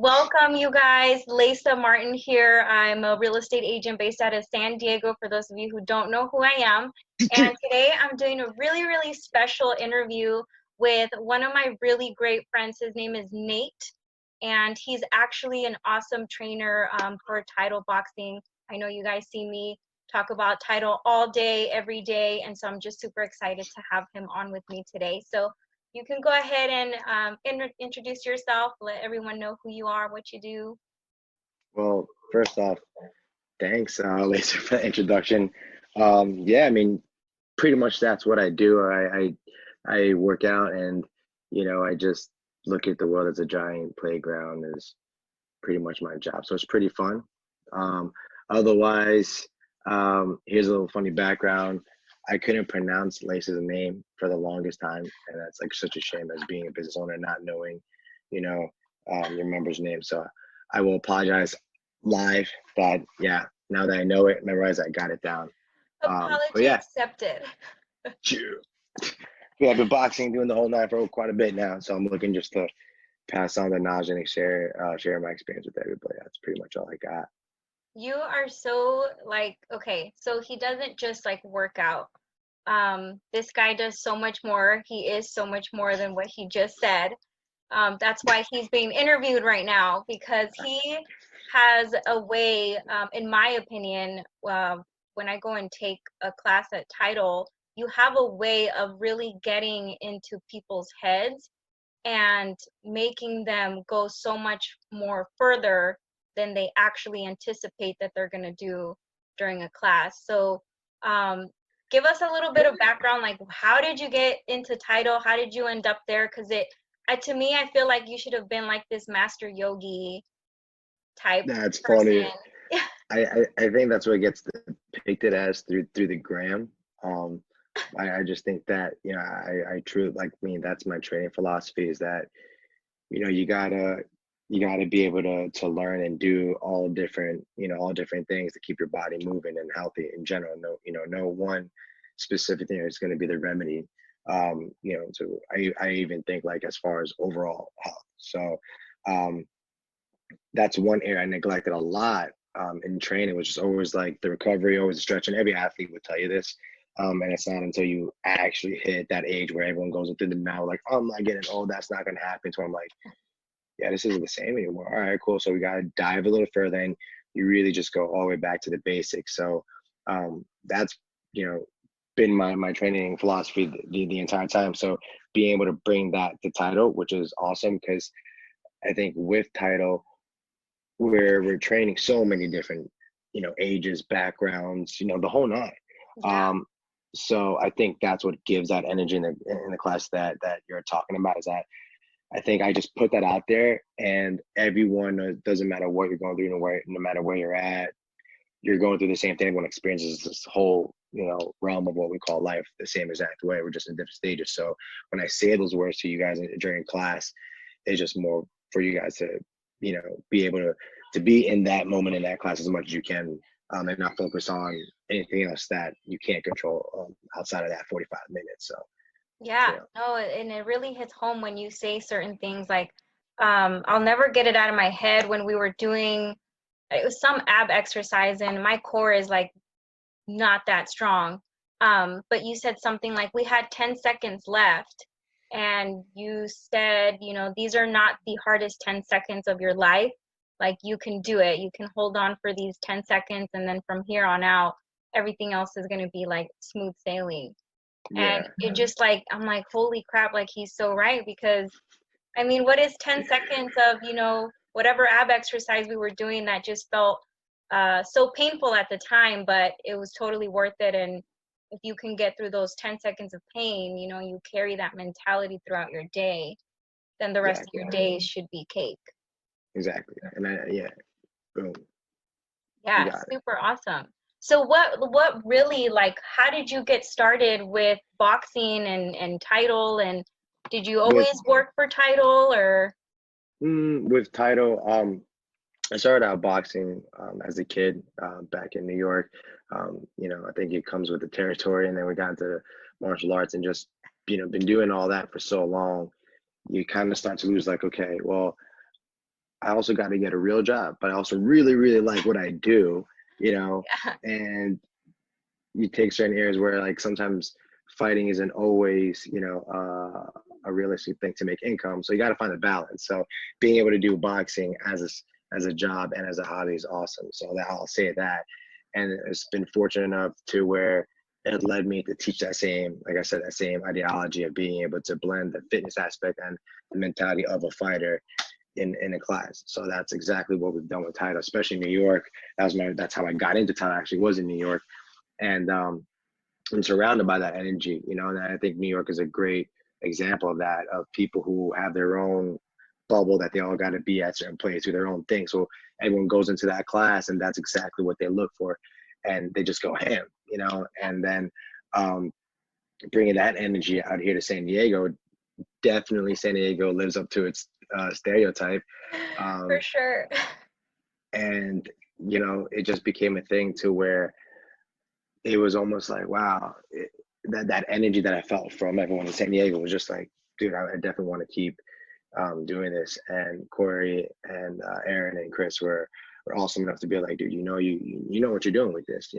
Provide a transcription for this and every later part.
Welcome, you guys. Lisa Martin here. I'm a real estate agent based out of San Diego, for those of you who don't know who I am. And today I'm doing a really special interview with one of my really great friends. His name is Nate, and he's actually an awesome trainer for title boxing. I know you guys see me talk about title all day, every day, and so I'm just super excited to have him on with me today. So you can go ahead and introduce yourself, let everyone know who you are, what you do. Well, first off, thanks, Lisa, for the introduction. Yeah, I mean, pretty much that's what I do. I work out, and I just look at the world as a giant playground is pretty much my job. So it's pretty fun. Um, Otherwise, here's a little funny background. I couldn't pronounce Lisa's name for the longest time, and that's like such a shame as being a business owner, not knowing, you know, your member's name. So I will apologize live that, yeah, now that I know it, memorize, I got it down. But Apology yeah, accepted. chew. Yeah, I've been boxing, doing the whole nine for quite a bit now. So I'm looking just to pass on the knowledge and share my experience with everybody. That's pretty much all I got. You are so like, okay, so he doesn't just like work out. This guy does so much more. He is so much more than what he just said. That's why he's being interviewed right now, because he has a way, in my opinion, when I go and take a class at Title, you have a way of really getting into people's heads and making them go so much more further than they actually anticipate that they're going to do during a class. So give us a little bit of background, like how did you get into Title? How did you end up there? Because to me, I feel like you should have been like this master yogi type That's person. funny. I think that's what gets depicted as through the gram. Um, I just think that I truly like that's my training philosophy is that you gotta be able to learn and do all different things to keep your body moving and healthy in general. No one specific thing is going to be the remedy. So I even think like as far as overall health. So um, that's one area I neglected a lot in training, which is always like the recovery, always the stretching. Every athlete would tell you this. And it's not until you actually hit that age where everyone goes through the now, like, oh, I'm not getting old, that's not going to happen. So I'm like, yeah, this isn't the same anymore. All right, cool. So we got to dive a little further and you really just go all the way back to the basics. So that's, been my training philosophy the entire time. So being able to bring that to Title, which is awesome because I think with Title, we're training so many different ages, backgrounds, the whole nine. Yeah. So I think that's what gives that energy in the class that you're talking about, is that I think I just put that out there, and everyone doesn't matter what you're going through, no matter where you're at, you're going through the same thing. Everyone experiences this whole realm of what we call life the same exact way. We're just in different stages. So when I say those words to you guys during class, it's just more for you guys to be able to be in that moment in that class as much as you can, and not focus on anything else that you can't control outside of that 45 minutes. So Yeah, no, and it really hits home when you say certain things like, I'll never get it out of my head when we were doing, it was some ab exercise and my core is like not that strong. But you said something like we had 10 seconds left and you said, these are not the hardest 10 seconds of your life. Like you can do it. You can hold on for these 10 seconds and then from here on out, everything else is going to be like smooth sailing. And yeah, it just like, I'm like, holy crap, like he's so right. Because I mean, what is 10 seconds of, whatever ab exercise we were doing that just felt so painful at the time, but it was totally worth it. And if you can get through those 10 seconds of pain, you carry that mentality throughout your day, then the rest of exactly, your days should be cake. exactly. And yeah, boom, you Yeah, got it. super awesome. So what really, like, how did you get started with boxing and Title, and did you With always work for Title or? with Title, I started out boxing as a kid back in New York. I think it comes with the territory, and then we got into martial arts and just been doing all that for so long. You kind of start to lose like, okay, well, I also got to get a real job, but I also really, really like what I do, you know, Yeah. and you take certain areas where like sometimes fighting isn't always, a realistic thing to make income. So you got to find a balance. So being able to do boxing as a job and as a hobby is awesome. So that I'll say that, and it's been fortunate enough to where it led me to teach that same, like I said, that same ideology of being able to blend the fitness aspect and the mentality of a fighter in a class. So that's exactly what we've done with Title, especially in New York. That's how I got into Title. Actually, was in New York, and I'm surrounded by that energy. And I think New York is a great example of that, of people who have their own bubble that they all got to be at certain place, do their own thing. So everyone goes into that class, and that's exactly what they look for, and they just go ham. And then um, bringing that energy out here to San Diego, definitely San Diego lives up to its stereotype. For Um, sure. and it just became a thing to where it was almost like, wow, that energy that I felt from everyone in San Diego was just like, dude, I definitely want to keep doing this. And Corey and Aaron and Chris were awesome enough to be like, dude, you know what you're doing with this.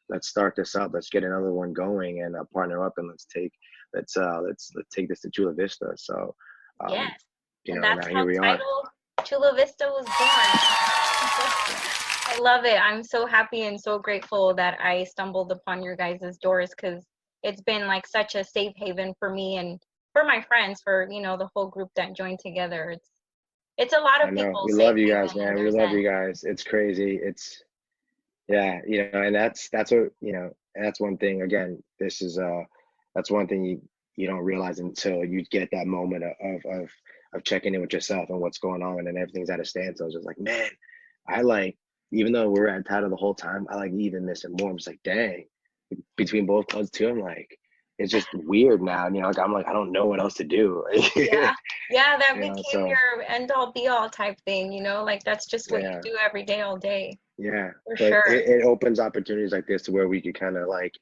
Let's start this up. Let's get another one going and partner up, and let's take this to Chula Vista. So, um, Yes. And that's now how here we are. Title Chula Vista was born. I love it. I'm so happy and so grateful that I stumbled upon your guys' doors, because it's been like such a safe haven for me and for my friends, for the whole group that joined together. It's a lot I of know people's we safe love you guys, haven in man. their We love you sense. guys. It's crazy. Yeah, and that's what, and that's one thing. Again, this is that's one thing you don't realize until you get that moment of checking in with yourself and what's going on, and everything's at a standstill. It's just like, man, I like, even though we're at title the whole time, I like even missing more. I'm just like, dang, between both clubs too. I'm like, it's just weird now. And like, I'm like, I don't know what else to do. Yeah. Yeah, that became So your end all be all type thing, like that's just what you yeah. do every day, all day. Yeah, For but sure. it opens opportunities like this to where we could kind of like,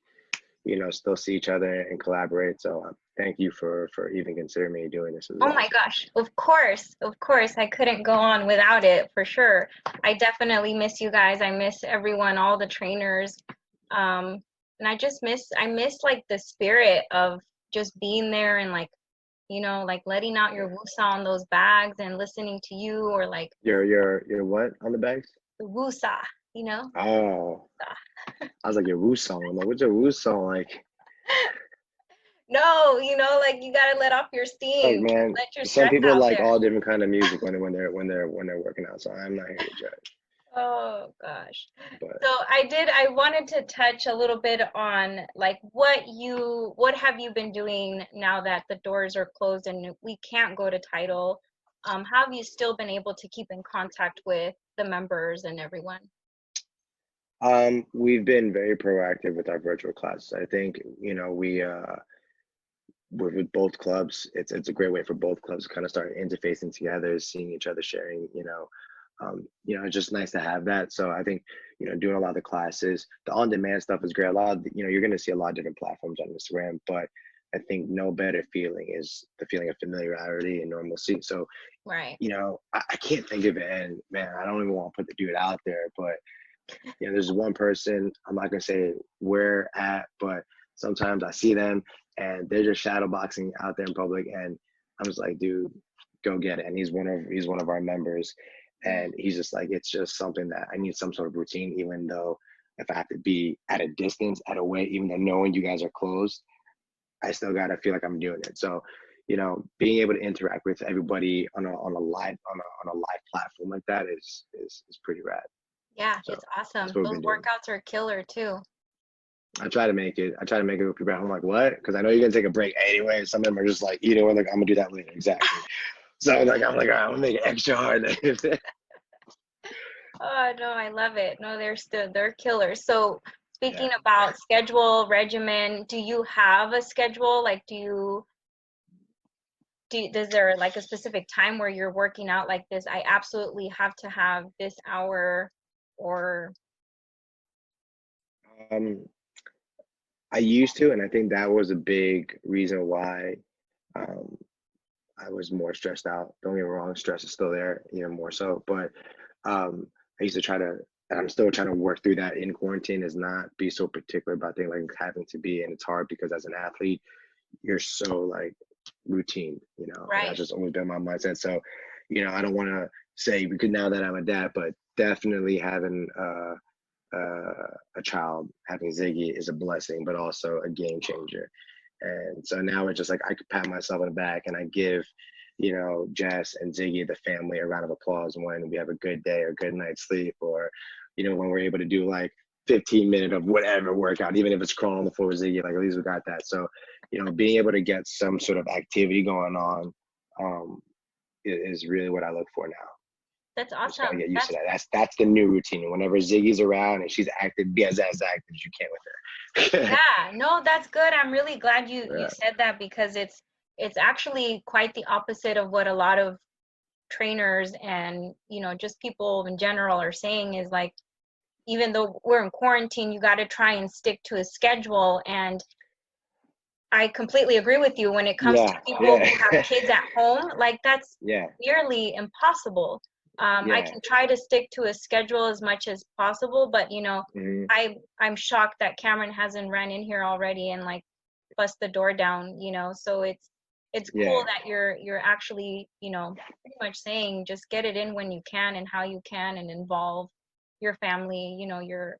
still see each other and collaborate. So thank you for even considering me doing this. It was Oh my awesome. gosh, of course, of course. I couldn't go on without it, for sure. I definitely miss you guys. I miss everyone, all the trainers. And I miss like the spirit of just being there and like, like letting out your woosah on those bags and listening to you, or like Your what on the bags? the woosah, you know? Oh, I was like your Woo song. I'm like, what's your Woo song like? No, like you gotta let off your Look, steam, man, let your some stress people out like there. all different kind of music when they're working out. So I'm not here to judge. Oh gosh. But So I wanted to touch a little bit on like what have you been doing now that the doors are closed and we can't go to title? How have you still been able to keep in contact with the members and everyone? we've been very proactive with our virtual classes. I think we with both clubs, it's a great way for both clubs to kind of start interfacing together, seeing each other, sharing. It's just nice to have that. So I think doing a lot of the classes, the on-demand stuff is great. A lot of you're going to see a lot of different platforms on Instagram, but I think no better feeling is the feeling of familiarity and normalcy. So Right. I can't think of it, and man, I don't even want to put the dude out there, but there's one person, I'm not gonna say where at, but sometimes I see them and they're just shadow boxing out there in public, and I'm just like, dude, go get it. And he's one of our members, Mm. and he's just like, it's just something that I need some sort of routine, even though if I have to be at a distance, at a way, even though knowing you guys are closed, I still gotta feel like I'm doing it. So, being able to interact with everybody on a live platform like that is pretty rad. Yeah, So it's that's awesome. what we've Those been doing. workouts are killer too. I try to make it with people at home, like, what? Because I know you're gonna take a break anyway. Some of them are just like, like, I'm gonna do that later. Exactly. So like, I'm like, all right, I'm gonna make it extra hard. Oh no, I love it. No, they're killers. So Yeah. speaking about schedule, regimen, do you have a schedule? Like is there like a specific time where you're working out like this? I absolutely have to have this hour, or Um, I used to, and I think that was a big reason why um, I was more stressed out. Don't get me wrong, stress is still there, even more so. But I used to try to, and I'm still trying to work through that in quarantine, is not be so particular about things like having to be. And it's hard because as an athlete, you're so like routine, and that's Right. just always been my mindset. So, I don't want to say because now that I'm a dad, but definitely having a child, having Ziggy is a blessing, but also a game changer. And so now it's just like I could pat myself on the back and I give, Jess and Ziggy, the family, a round of applause when we have a good day or good night's sleep, or, when we're able to do like 15 minutes of whatever workout, even if it's crawling on the floor with Ziggy, like at least we got that. So, being able to get some sort of activity going on is really what I look for now. That's I just gotta awesome. get used to that. That's the new routine. Whenever Ziggy's around and she's active, be as active as you can with her. Yeah, no, that's good. I'm really glad you Yeah. said that because it's actually quite the opposite of what a lot of trainers and just people in general are saying is like, even though we're in quarantine, you got to try and stick to a schedule. And I completely agree with you when it comes to Yeah, people who have yeah, kids at home, like that's yeah, nearly impossible. I yeah. can try to stick to a schedule as much as possible, but Hmm. I'm shocked that Cameron hasn't ran in here already and like bust the door down, so it's cool Yeah, that you're actually, pretty much saying just get it in when you can and how you can and involve your family, your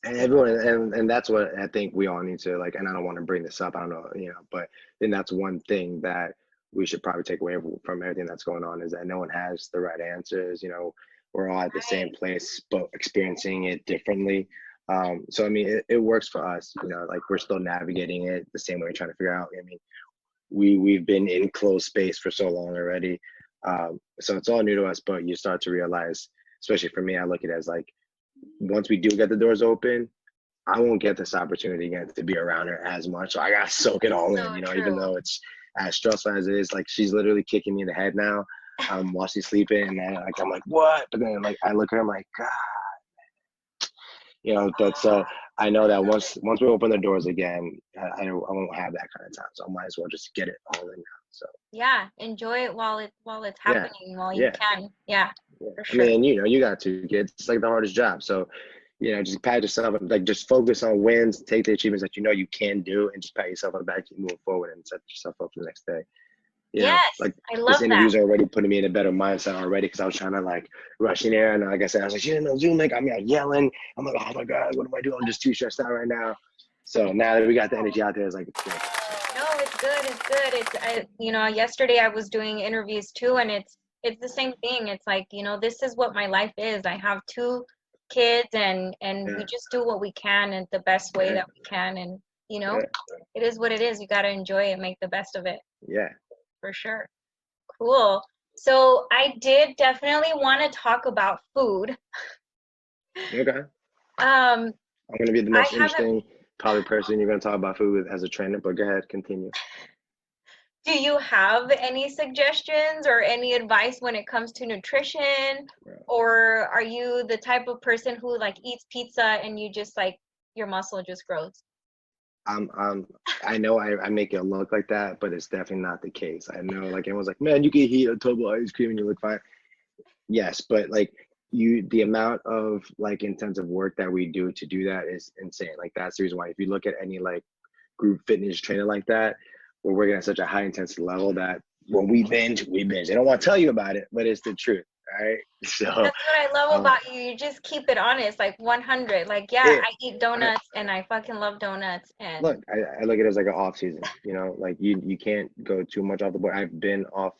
and you know everyone, and that's what I think we all need to like. And I don't want to bring this up. I don't know, but then that's one thing that we should probably take away from everything that's going on is that no one has the right answers. We're all at the same right. place, but experiencing it differently. So I mean, it works for us. Like we're still navigating it the same way, trying to figure out. I mean, we've been in closed space for so long already. So it's all new to us, but you start to realize, especially for me, I look at it as like once we do get the doors open, I won't get this opportunity again to be around her as much. So I gotta soak it all So in, even true. though it's as stressful as it is. Like she's literally kicking me in the head now, while she's sleeping, and then like I'm like, what? But then like I look at her, I'm like, God, But so I know that once we open the doors again, I won't have that kind of time. So I might as well just get it all in now. So Yeah, enjoy it while it's yeah, happening, while you yeah. can. Yeah, Yeah. for I sure. mean, you got 2 kids. It's like the hardest job. So, just pat yourself, like just focus on wins, take the achievements that you can do, and just pat yourself on the back, keep moving forward, and set yourself up for the next day. Yes, Like I this love that. interview's already putting me in a better mindset already because I was trying to like rush in there, and like I said, I was like, she didn't know Zoom link. I'm like yelling. I'm like, oh my god, what do I do? I'm just too stressed out right now. So now that we got the energy out there, it's like it's good. So No, it's good. It's good. Yesterday I was doing interviews too, and it's the same thing. It's like, this is what my life is. I have two kids, and we yeah, just do what we can in the best way yeah, that we can, and yeah, it is what it is. You got to enjoy it, make the best of it, yeah. for sure. Cool. So I did definitely want to talk about food. Okay. Um, I'm gonna be the I most haven't. interesting probably person you're gonna talk about food with as a trainer, but go ahead, continue. Do you have any suggestions or any advice when it comes to nutrition? Or are you the type of person who like eats pizza and you just like your muscle just grows? I'm I know I make it look like that, but it's definitely not the case. I know like everyone's like, man, you can eat a tub of ice cream and you look fine. Yes, but like the amount of like intensive work that we do to do that is insane. Like that's the reason why if you look at any like group fitness trainer like that, we're working at such a high intensity level that when we binge, we binge. They don't want to tell you about it, but it's the truth. All right. So That's what I love uh, about you. You just keep it honest, like 100. Like, yeah, it I eat I, donuts and I fucking love donuts. look, And I look at it as like an off season, like you can't go too much off the board. I've been off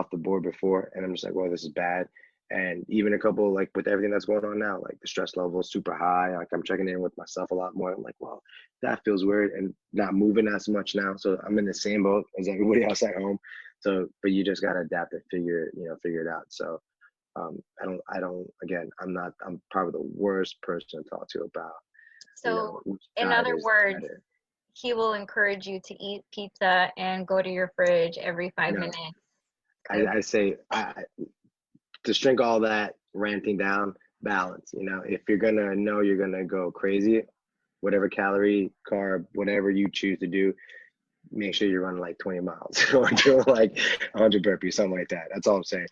the board before and I'm just like, well, this is bad. And even a couple like with everything that's going on now, like the stress level is super high. Like I'm checking in with myself a lot more. I'm like, well, that feels weird and not moving as much now. So I'm in the same boat as everybody else at home. So, but you just gotta adapt and figure it out. So I don't again, I'm probably the worst person to talk to about, so, which in diet other is words, better. he will encourage you to eat pizza and go to your fridge every 5 minutes. No, Okay. I say to shrink all that ranting down, balance. If you're gonna know you're gonna go crazy, whatever calorie, carb, whatever you choose to do, make sure you're running like 20 miles or doing like 100 burpees, something like that. That's all I'm saying.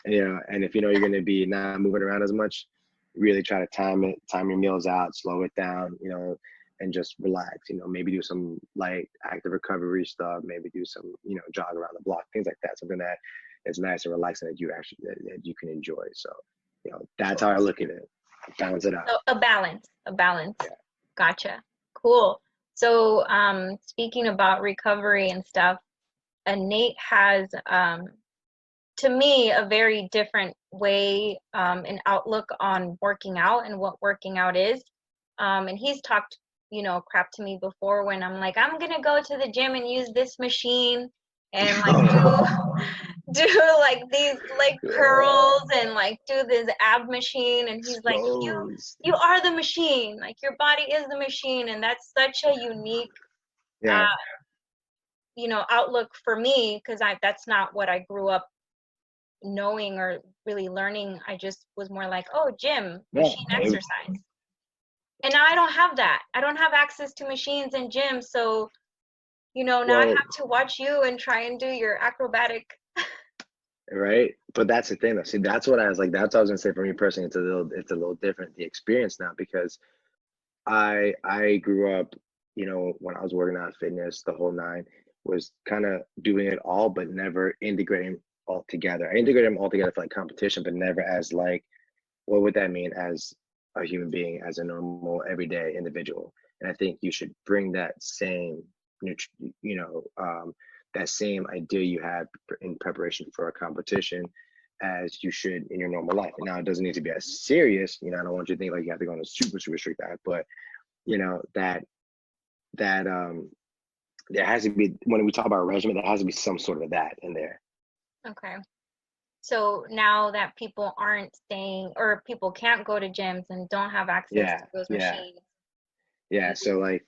And, you know, and if you know you're going to be not moving around as much, really try to time it, time your meals out, slow it down, you know, and just relax. You know, maybe do some light active recovery stuff, maybe do some, you know, jog around the block, things like that. Something that is nice and relaxing that you actually that you can enjoy. So, you know, that's how I look at it. Balance it out. So a balance, a balance. Yeah. Gotcha. Cool. So speaking about recovery and stuff, Nate has to me a very different way and outlook on working out and what working out is. And he's talked, you know, crap to me before when I'm like, I'm gonna go to the gym and use this machine and like do like these leg curls and like do this ab machine, and he's like, Exposed. you are the machine, like your body is the machine. And that's such a unique Yeah. you know, outlook for me, because I that's not what I grew up knowing or really learning. I just was more like, oh, gym, Yeah. machine exercise. And now I don't have that. I don't have access to machines and gyms. So, you know, now I Well, have to watch you and try and do your acrobatic. right. But that's the thing though. See, that's what I was like, that's what I was gonna say for me personally. It's a little different, the experience now, because I grew up, you know, when I was working out fitness, the whole nine, was kind of doing it all, but never integrating all together. I integrated them all together for like competition, but never as like, what would that mean as a human being, as a normal everyday individual? And I think you should bring that same, you know, that same idea you have in preparation for a competition as you should in your normal life. And now it doesn't need to be as serious. You know, I don't want you to think like you have to go on a super strict diet, but you know that there has to be, when we talk about regimen, there has to be some sort of that in there. Okay. So now that people aren't staying, or people can't go to gyms and don't have access Yeah, to those yeah, machines, yeah. you, So like,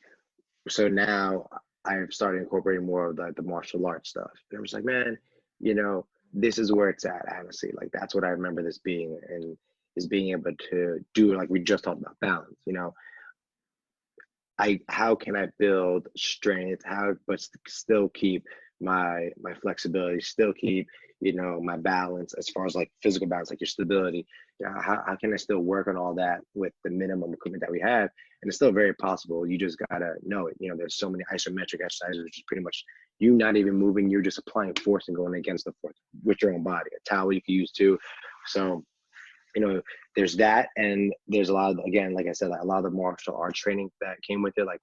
so now I've started incorporating more of the martial arts stuff. And I was like, man, you know, this is where it's at, honestly. Like that's what I remember this being, and is being able to do, like we just talked about, balance, you know. How can I build strength, how, but still keep my flexibility, still keep, you know, my balance as far as like physical balance, like your stability. You know, how can I still work on all that with the minimum equipment that we have? And it's still very possible. You just gotta know it. You know, there's so many isometric exercises, which is pretty much you not even moving, you're just applying force and going against the force with your own body. A towel you can use too. So, you know, there's that, and there's a lot of, again, like I said, like a lot of the martial arts training that came with it, like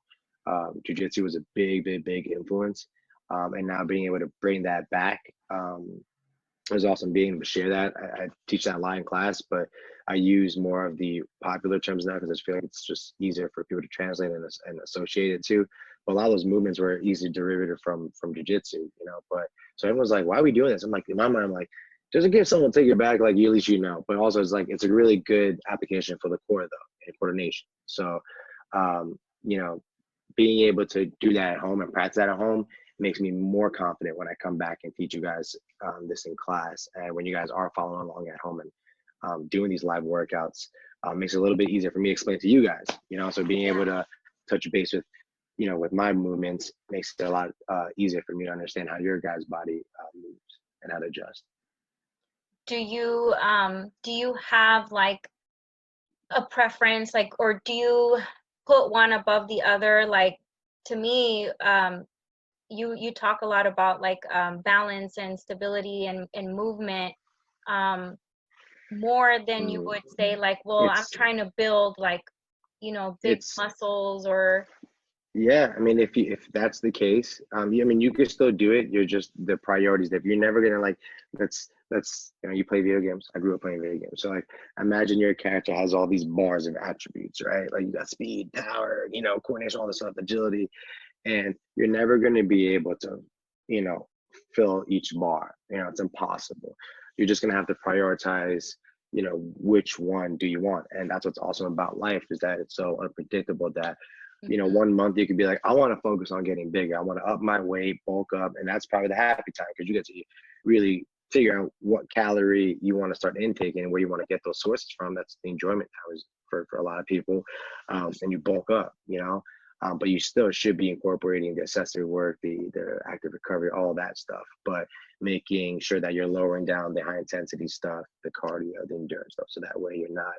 jujitsu was a big influence, and now being able to bring that back, it was awesome being able to share that. I teach that a lot in class, but I use more of the popular terms now because I feel like it's just easier for people to translate and associate it to. But a lot of those movements were easily derivative from jujitsu, you know. But so everyone's like, "Why are we doing this?" I'm like, in my mind, I'm like, just in case someone take it back, like at least you know. But also, it's like it's a really good application for the core though, and coordination. So, you know, being able to do that at home and practice that at home makes me more confident when I come back and teach you guys this in class. And when you guys are following along at home and doing these live workouts, makes it a little bit easier for me to explain to you guys, you know, so being able to touch base with, you know, with my movements makes it a lot easier for me to understand how your guys' body moves and how to adjust. do you have like a preference, like, or do you put one above the other? Like, to me, you talk a lot about like balance and stability and movement, um, more than you Mm, would say like, well, I'm it's trying to build like, you know, big it's muscles or. Yeah, I mean, if that's the case, I mean, you can still do it. You're just the priorities that you're never gonna like. That's you know, you play video games. I grew up playing video games, so like, imagine your character has all these bars of attributes, right? Like you got speed, power, you know, coordination, all this stuff, agility, and you're never gonna be able to, you know, fill each bar. You know, it's impossible. You're just gonna have to prioritize. You know, which one do you want? And that's what's awesome about life, is that it's so unpredictable that, you know, Mhm. one month you could be like, I want to focus on getting bigger. I want to up my weight, bulk up. And that's probably the happy time, because you get to really figure out what calorie you want to start intaking and where you want to get those sources from. That's the enjoyment hours for a lot of people. And you bulk up, you know. But you still should be incorporating the accessory work, the active recovery, all that stuff, but making sure that you're lowering down the high intensity stuff, the cardio, the endurance stuff, so that way you're not,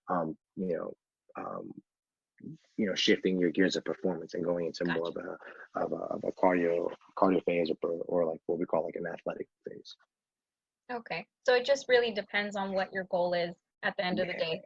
um, you know, um, shifting your gears of performance and going into more Gotcha. of a cardio phase, or like what we call like an athletic phase. Okay. So it just really depends on what your goal is at the end of the Yeah, day.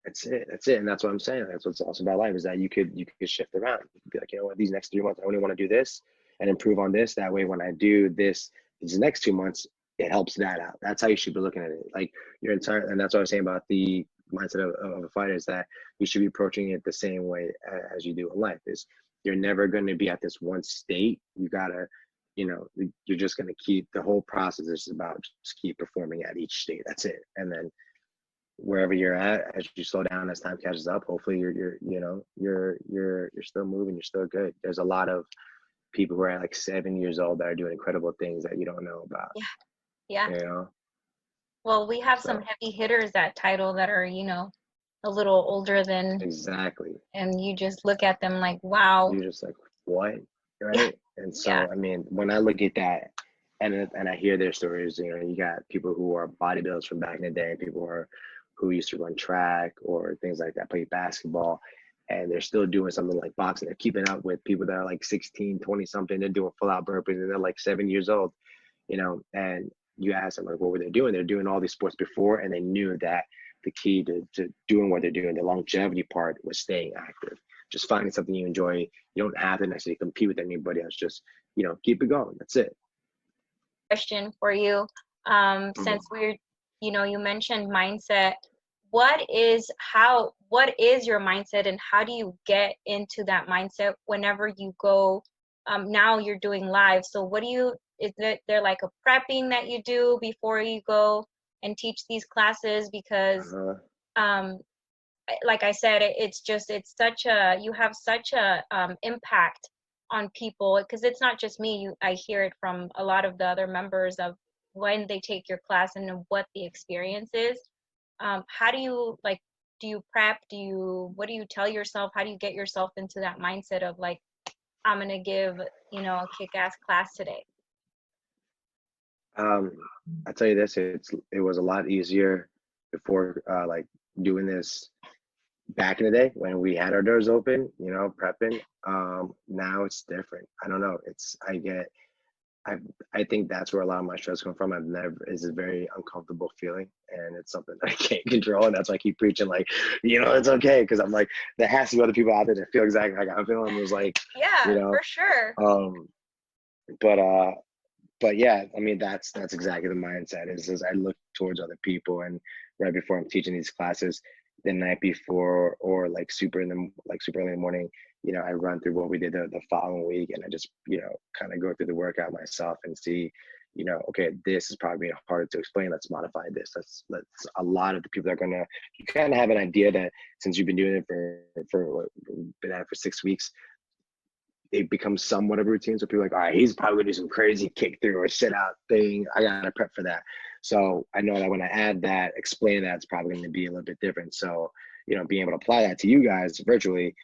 that's it. That's it. And that's what I'm saying. That's what's awesome about life, is that you could shift around. You could be like, you know what, these next 3 months, I only want to do this and improve on this. That way, when I do this, these next 2 months, it helps that out. That's how you should be looking at it. Like your entire, and that's what I was saying about the mindset of a fighter, is that you should be approaching it the same way as you do in life. Is you're never going to be at this one state. You gotta, you're just going to keep, the whole process is about just keep performing at each state. That's it. And then wherever you're at, as you slow down, as time catches up, hopefully you're still moving, you're still good. There's a lot of people who are like 7 years old that are doing incredible things that you don't know about. Yeah. Yeah. You know, Well, we have some so heavy hitters at title that are, a little older than, exactly. and you just look at them like, wow. You're just like, what, Yeah. right? And Yeah. so, I mean, when I look at that, and I hear their stories, you got people who are bodybuilders from back in the day, people who used to run track or things like that, play basketball, and they're still doing something like boxing. They're keeping up with people that are like 16, 20 something. They're doing full out burpees, and they're like 7 years old, and you ask them like, what were they doing? They're doing all these sports before, and they knew that the key to doing what they're doing, the longevity part, was staying active, just finding something you enjoy. You don't have to necessarily compete with anybody else. Just, keep it going. That's it. Question for you. Mhm. Since you mentioned mindset, what is your mindset, and how do you get into that mindset whenever you go, now you're doing live, so is there like a prepping that you do before you go and teach these classes? Because Uh-huh. um like I said, it's such a you have such a impact on people, because it's not just me. I hear it from a lot of the other members of when they take your class and what the experience is. How do you like? Do you prep? What do you tell yourself? How do you get yourself into that mindset of like, I'm gonna give a kick-ass class today? Um, I tell you this, it was a lot easier before, like doing this back in the day when we had our doors open, prepping. Now it's different. I don't know. I I think that's where a lot of my stress comes from. It's a very uncomfortable feeling, and it's something that I can't control. And that's why I keep preaching, like, it's okay. Cause I'm like, there has to be other people out there that feel exactly like I'm feeling. It was like, you Yeah, know, for sure. um, but, yeah, I mean, that's exactly the mindset, is I look towards other people, and right before I'm teaching these classes, the night before, or like super early in the morning, I run through what we did the following week, and I just, kind of go through the workout myself and see, okay, this is probably harder to explain. Let's modify this. Let's A lot of the people that are gonna, you kind of have an idea that since you've been doing it been at it for 6 weeks, it becomes somewhat of a routine. So people are like, all right, he's probably gonna do some crazy kick through or sit out thing. I gotta prep for that. So I know that when I add that, explain that, it's probably gonna be a little bit different. So, being able to apply that to you guys virtually,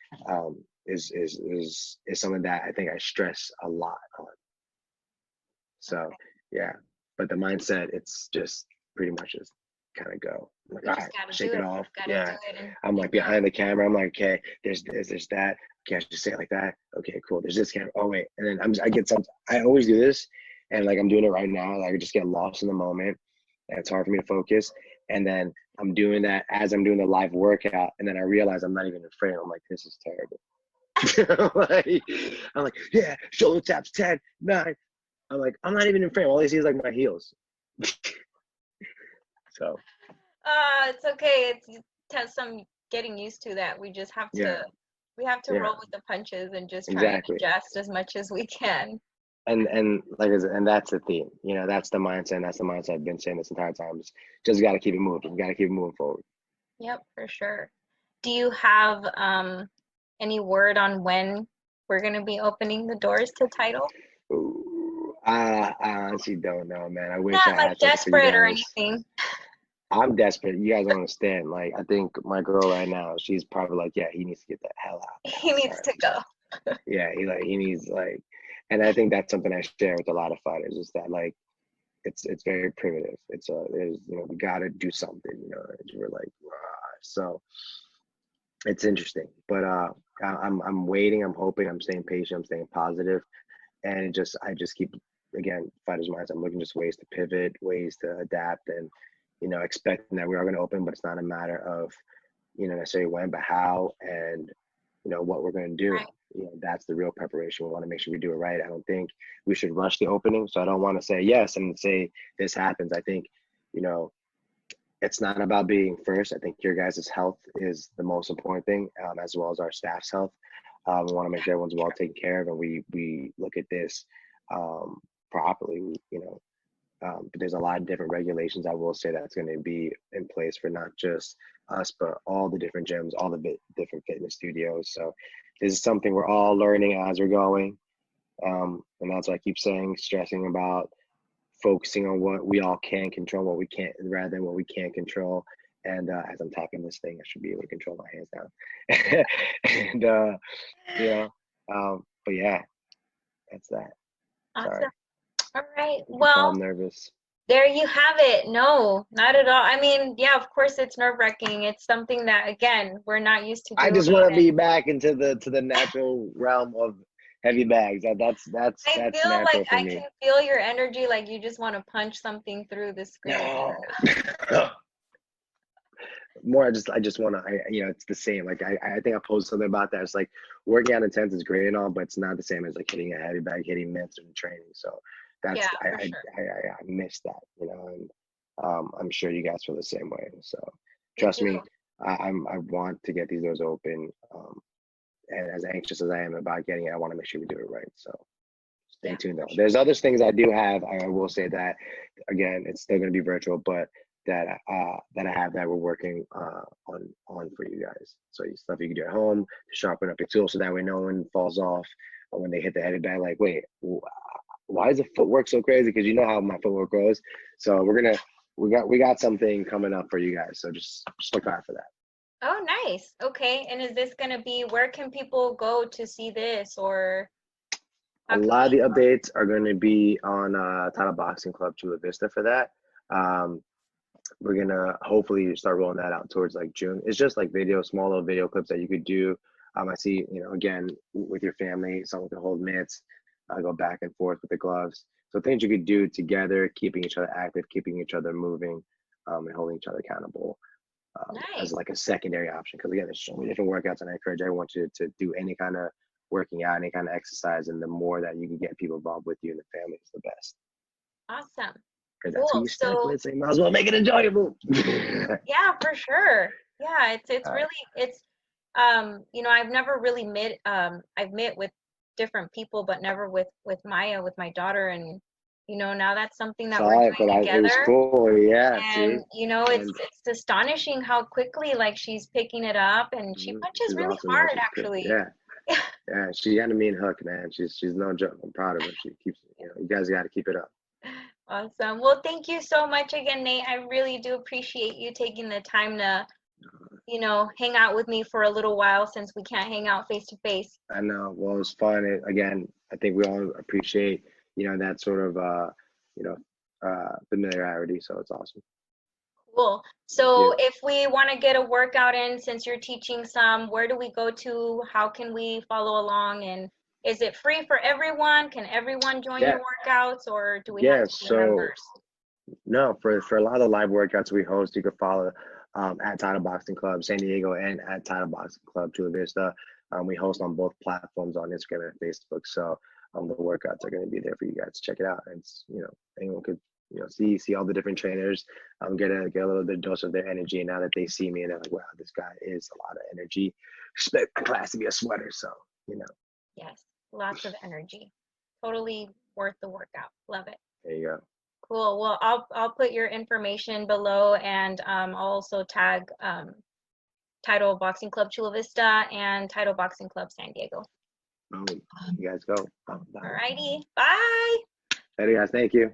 is something that I think I stress a lot on. So Okay. yeah, but the mindset, it's just pretty much just kind of go. I'm like, You all just right, gotta shake do it it. You off. just gotta do Yeah. it and I'm keep like going. behind the camera. I'm like, okay, there's this, there's that. Okay, I just say it like that. Okay, cool. There's this camera. Oh wait, and then I get some. I always do this, and like I'm doing it right now. Like I just get lost in the moment, and it's hard for me to focus. And then I'm doing that as I'm doing the live workout, and then I realize I'm not even in frame. I'm like, this is terrible. I'm like, yeah, shoulder taps, 10, 9. I'm like, I'm not even in frame. All I see is like my heels. So It's okay. Some getting used to that. yeah, We have to yeah, roll with the punches and just try and exactly. adjust as much as we can. And like I said, and that's the theme. That's the mindset. And that's the mindset I've been saying this entire time. Is just got to keep it moving. Got to keep it moving forward. Yep, for sure. Do you have any word on when we're gonna be opening the doors to title? Ooh, I honestly don't know, man. I wish I Not like had something for you desperate or guys. anything. I'm desperate. You guys don't understand. Like, I think my girl right now, she's probably like, yeah, he needs to get the hell out of the He house. All needs right, to go. Yeah, he needs like, and I think that's something I share with a lot of fighters is that like it's very primitive. There's we gotta do something. We're like "Rah." So it's interesting, but I'm waiting. I'm hoping. I'm staying patient. I'm staying positive, and I just keep again fighters minds. I'm looking just ways to pivot, ways to adapt, and expecting that we are going to open, but it's not a matter of necessarily when, but how, and what we're going to do. Right. That's the real preparation. We want to make sure we do it right. I don't think we should rush the opening. So I don't want to say yes and say this happens. I think, you know, it's not about being first. I think your guys' health is the most important thing, as well as our staff's health. We want to make sure everyone's well taken care of, and we look at this properly. But there's a lot of different regulations I will say that's going to be in place for not just us, but all the different gyms, all the different fitness studios. So this is something we're all learning as we're going. And that's what I keep saying, stressing about focusing on what we all can control, what we can't, rather than what we can't control. And as I'm tapping this thing, I should be able to control my hands down. And, you know, but yeah, that's that. Sorry. Awesome. All right. You can tell Well, I'm nervous. there you have it. No, not at all. I mean, yeah, of course it's nerve-wracking. It's something that again, we're not used to I doing. just want to And be back into the natural realm of heavy bags. I That's feel like natural for I me. can feel your energy, like you just want to punch something through the screen. No. More I just want to it's the same. Like I think I posted something about that. It's like working out intense is great and all, but it's not the same as like hitting a heavy bag, hitting mitts and training. So Yeah, that's for sure. I miss that, and I'm sure you guys feel the same way. So We trust do. me, I want to get these doors open. And as anxious as I am about getting it, I want to make sure we do it right. So stay Yeah, tuned for though. sure. There's other things I do have. I will say that again, it's still going to be virtual, but that I have that we're working on for you guys. So stuff you can do at home to sharpen up your tools, so that way no one falls off or when they hit the headed bag. Like, wait, why is the footwork so crazy? Because you know how my footwork goes. So we got something coming up for you guys. So just look out for that. Oh, nice. Okay. And is this gonna be, where can people go to see this, or A how can lot of we? the updates are going to be on Title Boxing Club Chula Vista for that. Um, we're gonna hopefully start rolling that out towards like June. It's just like small little video clips that you could do. I see, again, with your family, someone can hold mitts, go back and forth with the gloves. So things you could do together, keeping each other active, keeping each other moving, and holding each other accountable as Nice. like a secondary option. Because again, there's so many different workouts, and I encourage everyone to do any kind of working out, any kind of exercise, and the more that you can get people involved with you and the family is the best. Awesome. Because that's who Cool. you're stuck So with, so you might as well make it enjoyable. yeah, for sure. Yeah, it's All right. really, it's I've never really met, I've met with different people, but never with Maya, with my daughter. And now that's something that we're Saw it, but doing it was together. cool. Yeah, see, And it's and it's astonishing how quickly, like, she's picking it up, and she punches she's really awesome, man. hard She's good. actually. Yeah, yeah. She had a mean hook, man. She's no joke. I'm proud of her. She keeps, you guys got to keep it up. Awesome. Well, thank you so much again, Nate. I really do appreciate you taking the time to, hang out with me for a little while, since we can't hang out face to face. I know. Well, it was fun. Again, I think we all appreciate, that sort of, you know, familiarity. So it's awesome. Cool. Thank So you. if we want to get a workout in, since you're teaching some, where do we go to? How can we follow along? And is it free for everyone? Can everyone join Yeah, your workouts, or do we have yeah. to be So members? no, for a lot of the live workouts we host, you can follow at Title Boxing Club San Diego and at Title Boxing Club Chula Vista. We host on both platforms on Instagram and Facebook. So the workouts are going to be there for you guys to check it out. And it's, anyone could see all the different trainers, get a little bit dose of their energy. And now that they see me and they're like, wow, this guy is a lot of energy. Expect my class to be a sweater. So you know, Yes, lots of energy. Totally worth the workout. Love it. there you go. Cool. Well, I'll put your information below, and I'll also tag Title Boxing Club Chula Vista and Title Boxing Club San Diego. Boom. You guys go. Bye. Alrighty. Bye. Later, guys. Thank you.